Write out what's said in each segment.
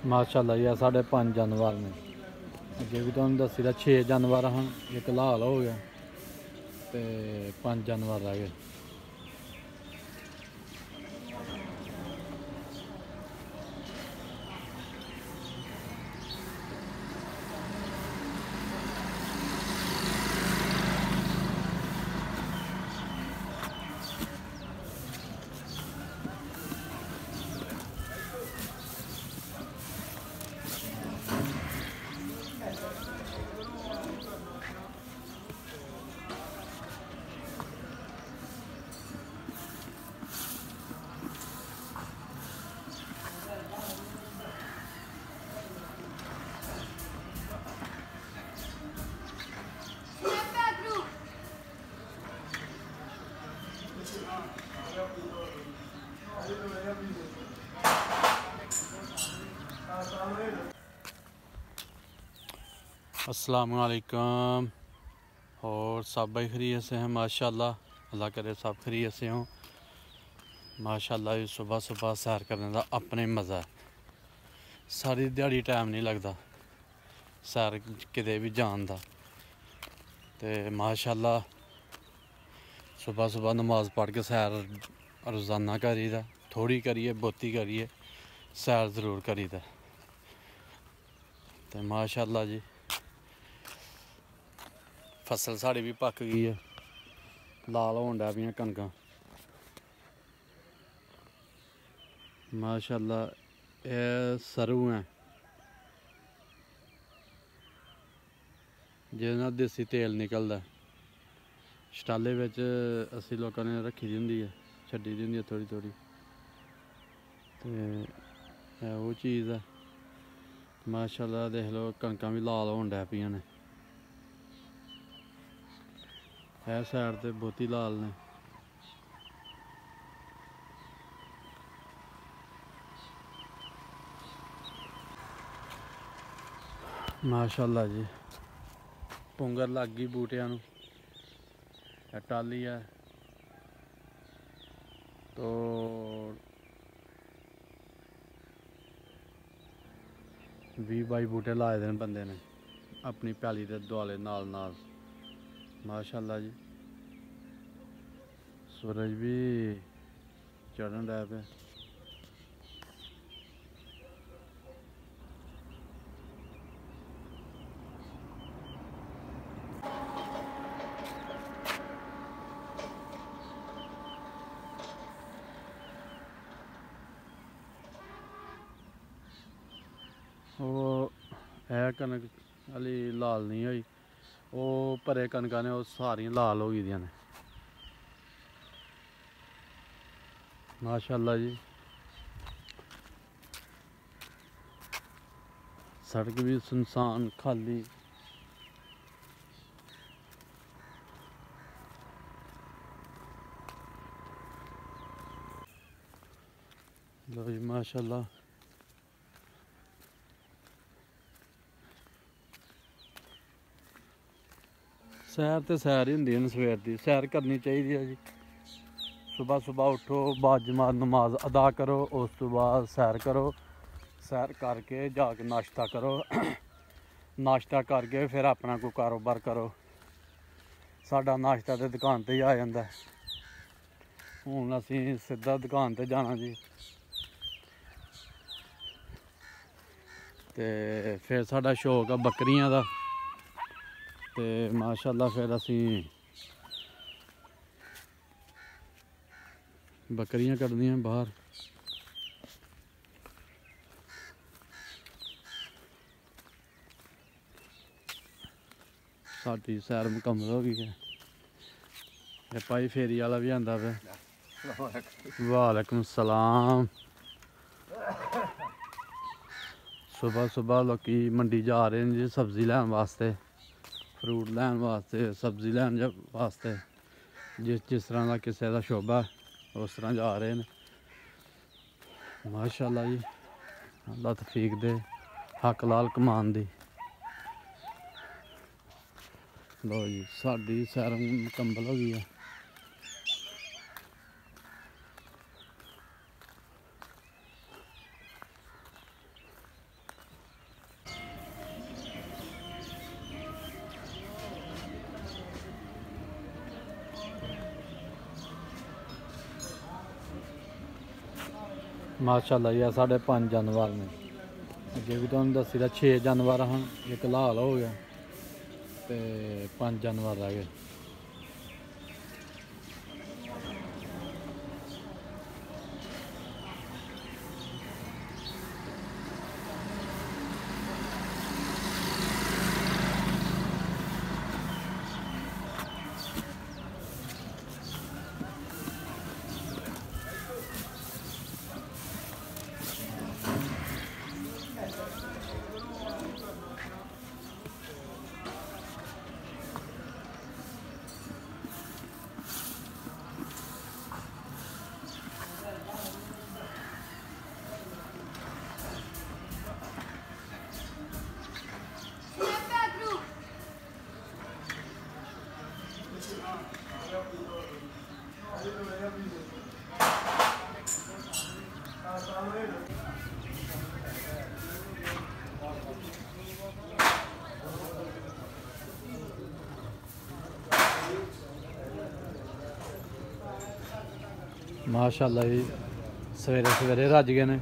माशाल्लाह ये साढ़े 5 जानवर ने अगे भी तुहानू दस्सी दा 6 जानवर हैं, एक लाल हो गया तो 5 जानवर रह गए। अस्सलामुअलैकुम और सब भाई खैरियत से हैं माशाल्लाह। अल्लाह करे सब खैरियत से हों माशाल्लाह। सुबह सुबह सैर करने का अपने मज़ा है, सारी दिहाड़ी टाइम नहीं लगता सैर किते भी जान दा। ते माशाल्लाह सुबह सुबह नमाज पढ़ के सैर रोज़ाना करी दा, थोड़ी करिए बहुती करिए सैर ज़रूर करी दा। ते माशाल्लाह जी फसल साड़ी भी पक गई है, लाल होन डै पियां कनकां माशाल्लाह। यह सरू है जिहदे देसी तेल निकलदा। शटाले विच असी लोगों ने रखी दी हुंदी है, छड्डी दी हुंदी है थोड़ी थोड़ी, ते वो चीज़ है माशाल्लाह। देख लो कनकां भी लाल होन डै पियां ने, है साइड ते बहुती लाल ने। माशाल्लाह जी पुंगर लग गई बूटियां नूं, टाली है तो 20-22 बूटे लाए दे बंदे ने अपनी पैली दे दुआले नाल नाल माशाल्लाह जी। सूरज भी चढ़न डै पे। वो है कनक हली लाल नहीं हुई, वो भरे कनकां ने वो सारियां लाल हो गई ने माशाल्लाह जी। सड़क भी सुनसान खाली, लो जी माशाल्लाह। सैर तो सैर ही होंदी है, सवेर की सैर करनी चाहिए है जी। सुबह सुबह उठो, बाजमात नमाज अदा करो, उस तो बाद सैर करो, सैर करके जाके नाश्ता करो नाश्ता करके फिर अपना कोई कारोबार करो। साडा नाश्ता तो दुकान ते ही आ जाता है, हुण असीं सीधा दुकान ते जाना जी। ते फिर साडा शौक है बकरियां दा, ते माशाल्लाह फिर असीं बकरियां कड्ढनियां बाहर। साडी सैर मुकम्मल हो गई है। ये भाई फेरी वाला भी आंदा पे। वालेकुम सलाम। सुबह सुबह लोग मंडी जा रहे हैं जी सब्जी लैन वास्ते, फ्रूट लैन वास्ते, सब्जी लैन वास्ते। जिस तरह का किसी का शोभा उस तरह जा रहे हैं माशाल्लाह जी। अल्लाह तौफीक दे, हक लाल कमान दी। लो जी साडी सैर मुकम्मल हो गई है। माशाल्लाह ये साढ़े 5 जानवर ने अगे भी तुहानू दसी दा 6 जानवर हैं, एक लाल हो गया तो 5 जानवर रह गए। माशाल्लाह जी सवेरे सवेरे रज गए ने।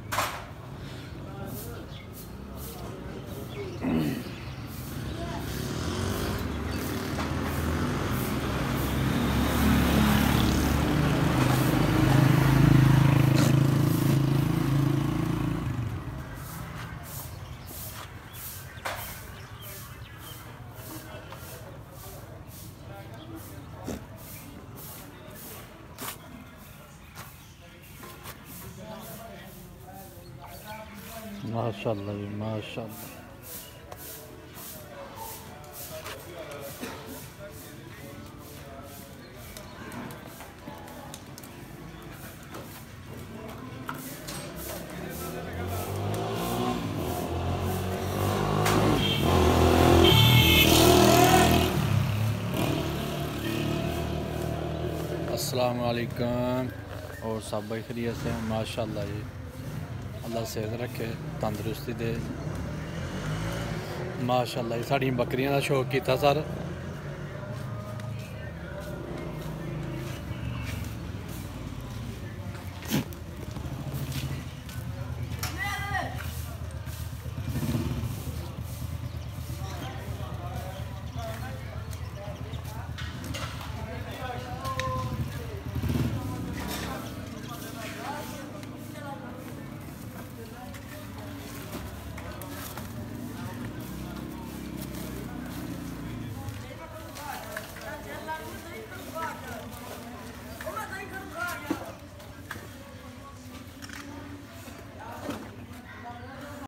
माशाल्लाह जी माशाल्लाह। अस्सलाम वालेकुम और सब भाई खैरियत से माशाल्लाह जी। अल्लाह सेहत रखे तंदुरुस्ती दे। माशाल्लाह जी साड़ी बकरियां का शौक किया सर।